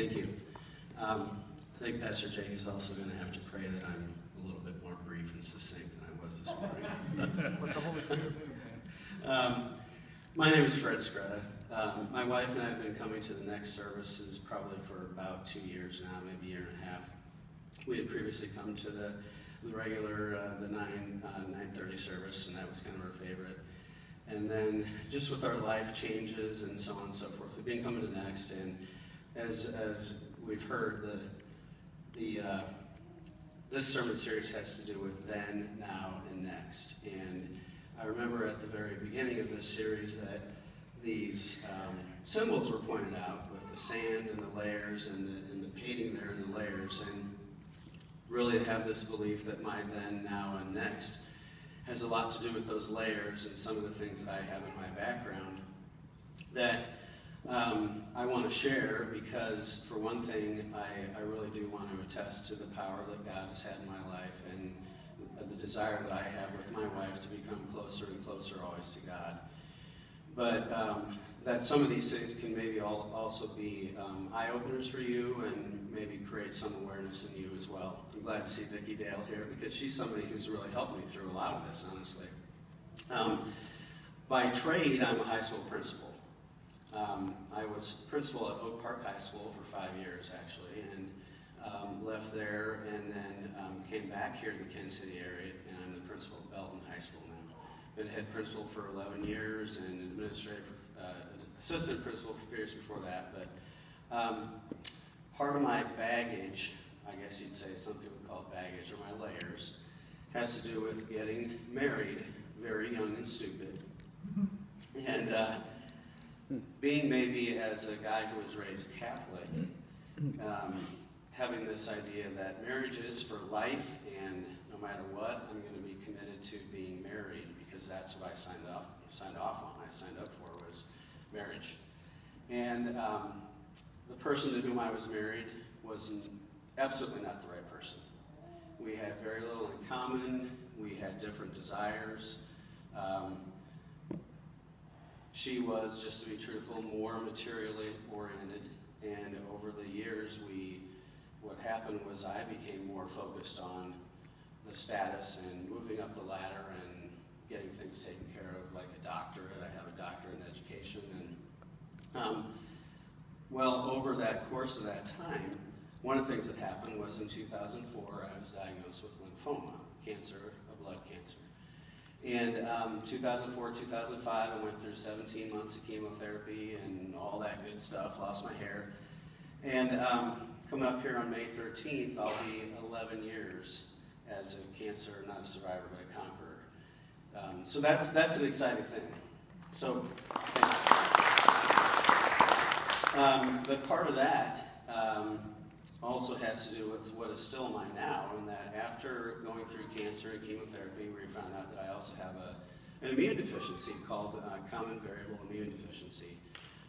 Thank you. I think Pastor Jake is also going to have to pray that I'm a little bit more brief and succinct than I was this morning. My name is Fred Scretta. My wife and I have been coming to the next services probably for about 2 years now, maybe a year and a half. We had previously come to the regular, the 9:30 service, and that was kind of our favorite. And then just with our life changes and so on and so forth, we've been coming to next, and as we've heard, this sermon series has to do with then, now, and next. And I remember at the very beginning of this series that these symbols were pointed out with the sand and the layers and the painting there and the layers, and really have this belief that my then, now, and next has a lot to do with those layers and some of the things that I have in my background that I want to share, because for one thing, I really do want to attest to the power that God has had in my life and the desire that I have with my wife to become closer and closer always to God. But that some of these things can maybe also be eye-openers for you and maybe create some awareness in you as well. I'm glad to see Vicki Dale here, because she's somebody who's really helped me through a lot of this, honestly. By trade, I'm a high school principal. I was principal at Oak Park High School for 5 years, actually, and left there and then came back here to the Kansas City area, and I'm the principal at Belton High School now. Been head principal for 11 years and administrative assistant principal for 3 years before that. But part of my baggage, I guess you'd say, some people call it baggage, or my layers, has to do with getting married very young and stupid. And being maybe as a guy who was raised Catholic, having this idea that marriage is for life, and no matter what, I'm going to be committed to being married, because that's what I signed off on. I signed up for was marriage. And the person to whom I was married was absolutely not the right person. We had very little in common. We had different desires. She was, just to be truthful, more materially oriented, and over the years, what happened was I became more focused on the status and moving up the ladder and getting things taken care of, like a doctorate. I have a doctorate in education, and well, over that course of that time, one of the things that happened was in 2004, I was diagnosed with lymphoma, cancer, a blood cancer. And 2004, 2005, I went through 17 months of chemotherapy and all that good stuff, lost my hair. And coming up here on May 13th, I'll be 11 years as a cancer, not a survivor, but a conqueror. So that's an exciting thing. So, but part of that also has to do with what is still mine now, in that after going through cancer and chemotherapy, we found out that I also have an immune deficiency called common variable immune deficiency.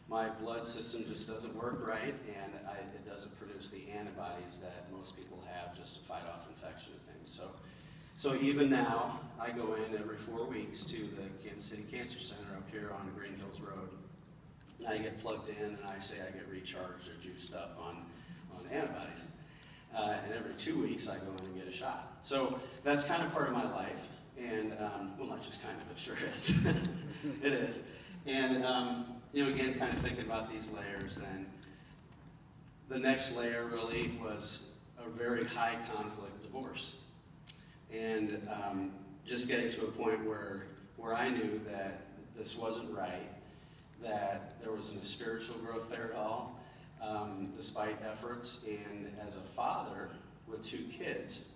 My blood system just doesn't work right, and it doesn't produce the antibodies that most people have just to fight off infection and things. So even now, I go in every 4 weeks to the Kansas City Cancer Center up here on Green Hills Road. I get plugged in, and I say I get recharged or juiced up on antibodies. And every 2 weeks, I go in and get a shot. So that's kind of part of my life. And, well, not just kind of, it sure is. It is. And, you know, again, kind of thinking about these layers, then the next layer really was a very high conflict divorce. And just getting to a point where I knew that this wasn't right, that there wasn't a spiritual growth there at all, despite efforts. And as a father with 2 kids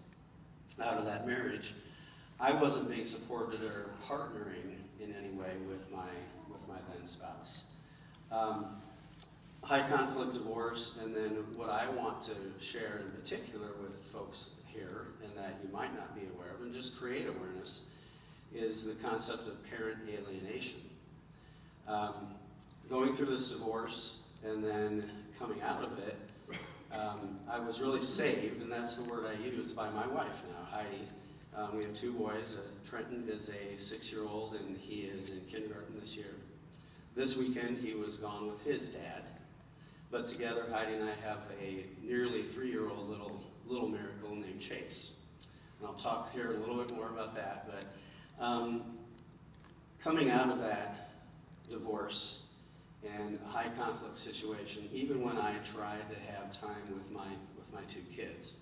out of that marriage, I wasn't being supported or partnering in any way with my then spouse. High conflict divorce, and then what I want to share in particular with folks here, and that you might not be aware of, and just create awareness, is the concept of parent alienation. Going through this divorce and then coming out of it, I was really saved, and that's the word I use, by my wife now, Heidi. We have 2 boys. Trenton is a 6-year-old, and he is in kindergarten this year. This weekend, he was gone with his dad But together, Heidi and I have a nearly 3-year-old little miracle named Chase. And I'll talk here a little bit more about that. But coming out of that divorce and a high conflict situation, even when I tried to have time with my 2 kids,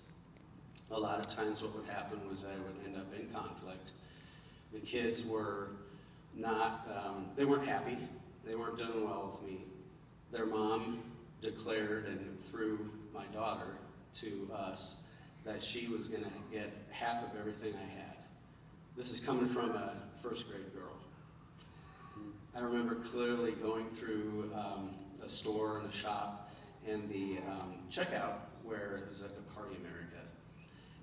a lot of times what would happen was I would end up in conflict. The kids were not, they weren't happy. They weren't doing well with me. Their mom declared, and through my daughter to us, that she was going to get half of everything I had. This is coming from a first-grade girl. I remember clearly going through a store and a shop, and the checkout where it was like a Party America.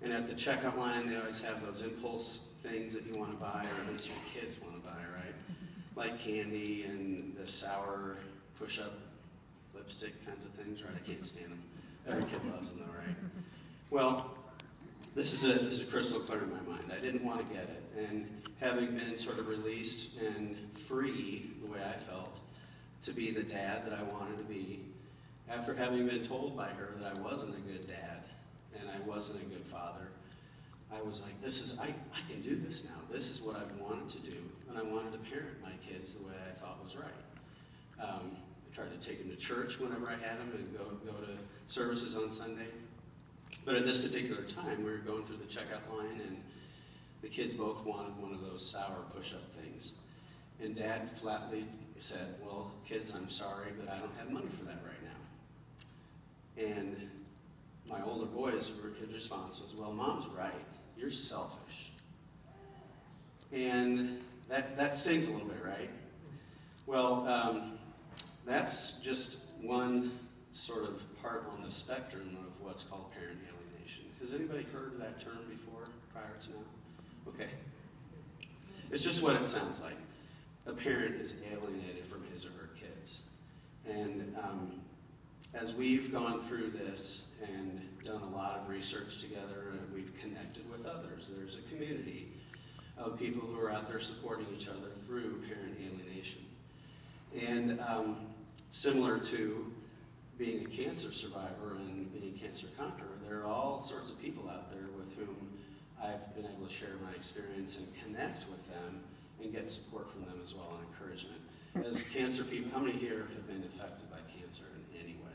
And at the checkout line, they always have those impulse things that you want to buy, or at least your kids want to buy, right? Like candy and the sour push-up lipstick kinds of things, right? I can't stand them. Every kid loves them though, right? Well, this is crystal clear in my mind. I didn't want to get it. And having been sort of released and free, the way I felt, to be the dad that I wanted to be, after having been told by her that I wasn't a good dad and I wasn't a good father, I was like, I can do this now. This is what I've wanted to do. And I wanted to parent my kids the way I thought was right. I tried to take them to church whenever I had them and go to services on Sunday. But at this particular time, we were going through the checkout line, and the kids both wanted one of those sour push-up things. And Dad flatly said, well, kids, I'm sorry, but I don't have money for that right now. And my older boy's response was, well, Mom's right. You're selfish. And that stings a little bit, right? Well, that's just one sort of part on the spectrum of what's called parent alienation. Has anybody heard of that term before, prior to now? Okay. It's just what it sounds like. A parent is alienated from his or her kids. And as we've gone through this and done a lot of research together, and we've connected with others, there's a community of people who are out there supporting each other through parent alienation. And similar to being a cancer survivor and being a cancer conqueror, there are all sorts of people out there with whom I've been able to share my experience and connect with them and get support from them as well and encouragement. As cancer people, how many here have been affected by cancer in any way?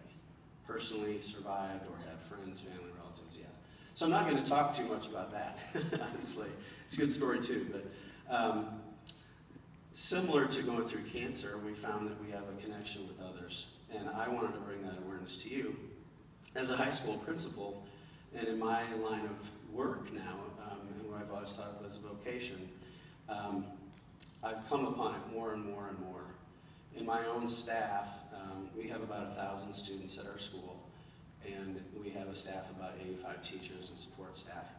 Personally survived or have friends, family, relatives? Yeah. So I'm not going to talk too much about that, honestly. It's a good story too, but similar to going through cancer, we found that we have a connection with others. And I wanted to bring that awareness to you. As a high school principal, and in my line of work now, and what I've always thought was a vocation, I've come upon it more and more and more. In my own staff, we have about 1,000 students at our school, and we have a staff of about 85 teachers and support staff.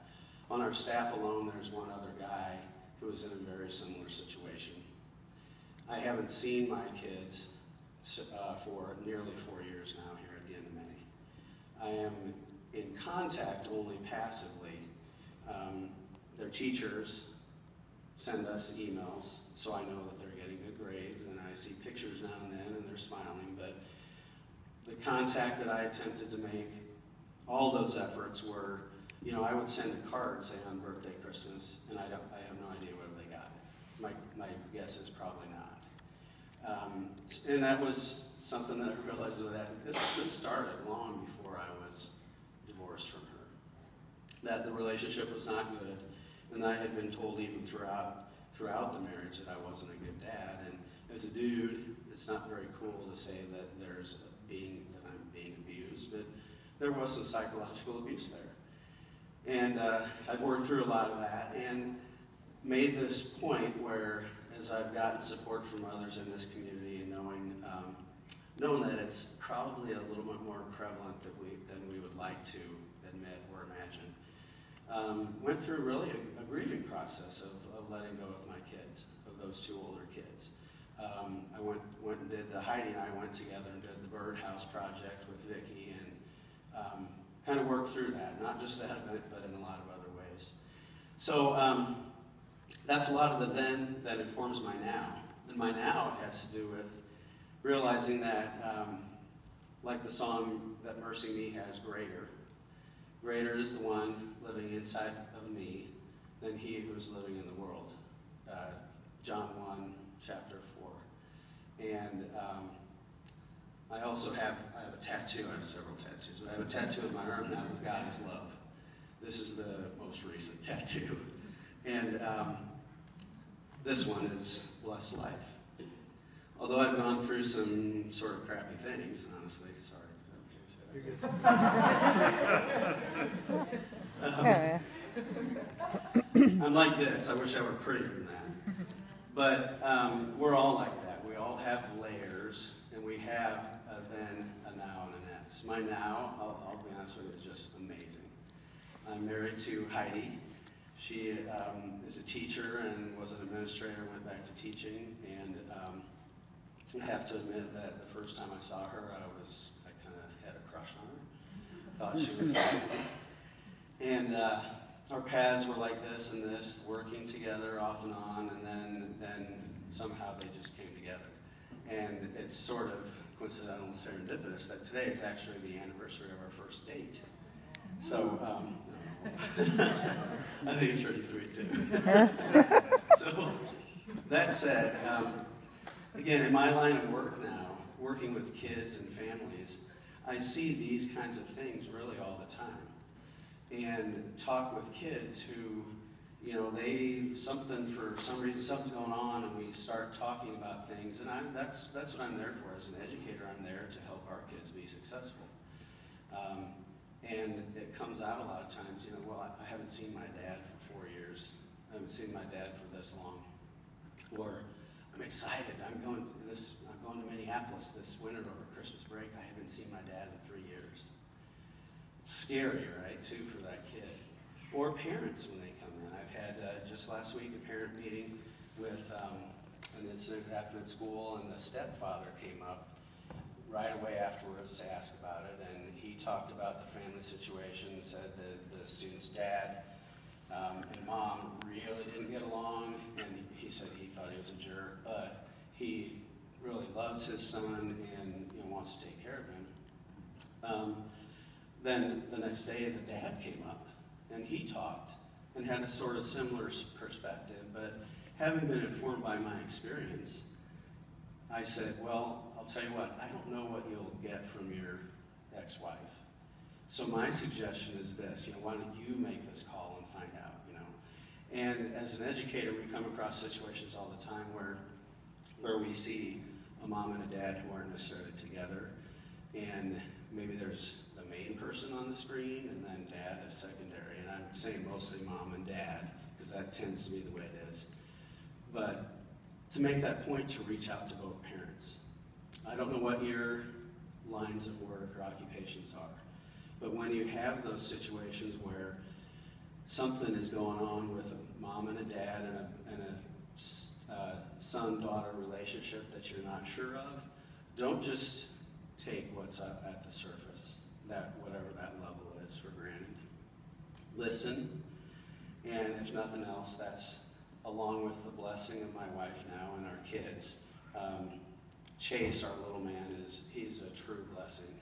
On our staff alone, there's one other guy who is in a very similar situation. I haven't seen my kids for nearly 4 years now here at the end of May. I am in contact only passively. Their teachers send us emails, so I know that they're getting good grades, and I see pictures now and then, and they're smiling, but the contact that I attempted to make, all those efforts were, you know, I would send a card, say on birthday, Christmas, and I have no idea whether they got it. My guess is probably not. And that was something that I realized that this started long before I was divorced from her. That the relationship was not good, and I had been told even throughout the marriage that I wasn't a good dad. And as a dude, it's not very cool to say that I'm being abused, but there was some psychological abuse there. And I've worked through a lot of that and made this point where, as I've gotten support from others in this community and knowing that it's probably a little bit more prevalent than we would like to admit or imagine, went through really a grieving process of letting go of my kids, of those 2 older kids. I went and did Heidi and I went together and did the Birdhouse Project with Vicki and kind of worked through that, not just that event, but in a lot of other ways. So that's a lot of the then that informs my now. And my now has to do with realizing that like the song that Mercy Me has, greater. Greater is the one living inside of me than he who is living in the world. John 1, chapter 4. And I also have a tattoo. I have several tattoos. But I have a tattoo on my arm now with God is love. This is the most recent tattoo. And this one is blessed life. Although I've gone through some sort of crappy things, honestly, sorry. I'm like this. I wish I were prettier than that. But we're all like that. We all have layers, and we have a then, a now, and an next. My now, I'll be honest with you, is just amazing. I'm married to Heidi. She is a teacher and was an administrator, went back to teaching, and I have to admit that the first time I saw her, I kind of had a crush on her. Thought she was awesome. And our paths were like this and this, working together off and on, and then somehow they just came together. And it's sort of coincidental and serendipitous that today is actually the anniversary of our first date. So I think it's pretty sweet too. So that said, again, in my line of work now, working with kids and families, I see these kinds of things really all the time. And talk with kids who, you know, for some reason, something's going on, and we start talking about things. And that's what I'm there for. As an educator, I'm there to help our kids be successful. And it comes out a lot of times, you know, well, I haven't seen my dad for 4 years. I haven't seen my dad for this long. Or, I'm excited. I'm going to Minneapolis this winter over Christmas break. I haven't seen my dad in 3 years. It's scary, right, too, for that kid. Or parents when they come in. I've had, just last week, a parent meeting with an incident that happened at school, and the stepfather came up right away afterwards to ask about it, and he talked about the family situation, said that the student's dad and mom really didn't get along, and he said he thought he was a jerk, but he really loves his son and, you know, wants to take care of him. Then the next day the dad came up and he talked and had a sort of similar perspective, but having been informed by my experience, I said, well, I'll tell you what, I don't know what you'll get from your ex-wife. So my suggestion is this, you know, why don't you make this call and find out, you know? And as an educator, we come across situations all the time where we see a mom and a dad who aren't necessarily together, and maybe there's the main person on the screen, and then dad is secondary. And I'm saying mostly mom and dad, because that tends to be the way it is. But to make that point, to reach out to both parents. I don't know what your lines of work or occupations are, but when you have those situations where something is going on with a mom and a dad and a son-daughter relationship that you're not sure of, don't just take what's up at the surface, that whatever that level is, for granted. Listen, and if nothing else, that's along with the blessing of my wife now and our kids. Chase, our little man, he's a true blessing.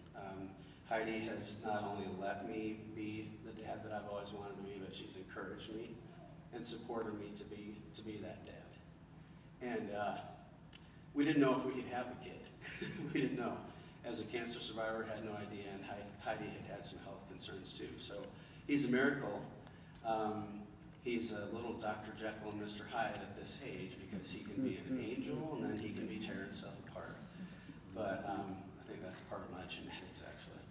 Heidi has not only let me be the dad that I've always wanted to be, but she's encouraged me and supported me to be that dad. And we didn't know if we could have a kid. We didn't know. As a cancer survivor, had no idea, and Heidi had some health concerns too. So he's a miracle. He's a little Dr. Jekyll and Mr. Hyde at this age, because he can be an angel and then he can be tearing stuff apart. But I think that's part of my genetics, actually.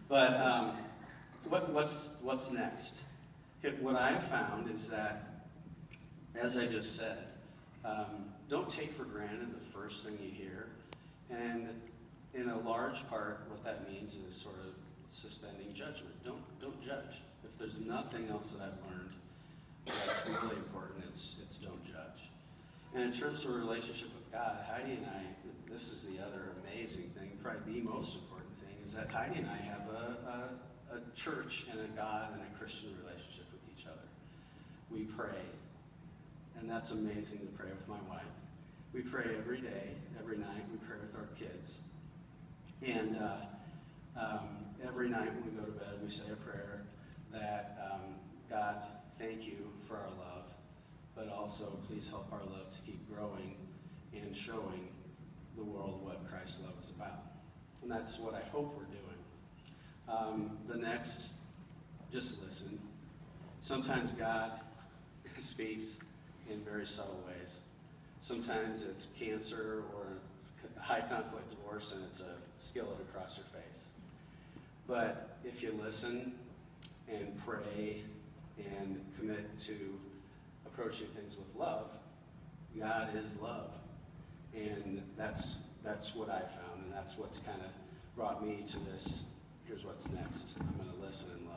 But what's next? What I've found is that, as I just said, don't take for granted the first thing you hear. And in a large part, what that means is sort of suspending judgment. Don't judge. If there's nothing else that I've learned that's really important, it's don't judge. And in terms of a relationship with God, Heidi and I, this is the other amazing thing, probably the most important thing, is that Heidi and I have a church and a God and a Christian relationship with each other. We pray, and that's amazing to pray with my wife. We pray every day, every night. We pray with our kids. And Every night when we go to bed, we say a prayer that God, thank you for our love, but also please help our love to keep growing and showing the world what Christ's love is about. And that's what I hope we're doing. The next, just listen. Sometimes God speaks in very subtle ways. Sometimes it's cancer or a high conflict divorce and it's a skillet across your face. But if you listen and pray and commit to approaching things with love, God is love. And that's what I found, and that's what's kind of brought me to this, here's what's next. I'm going to listen and love.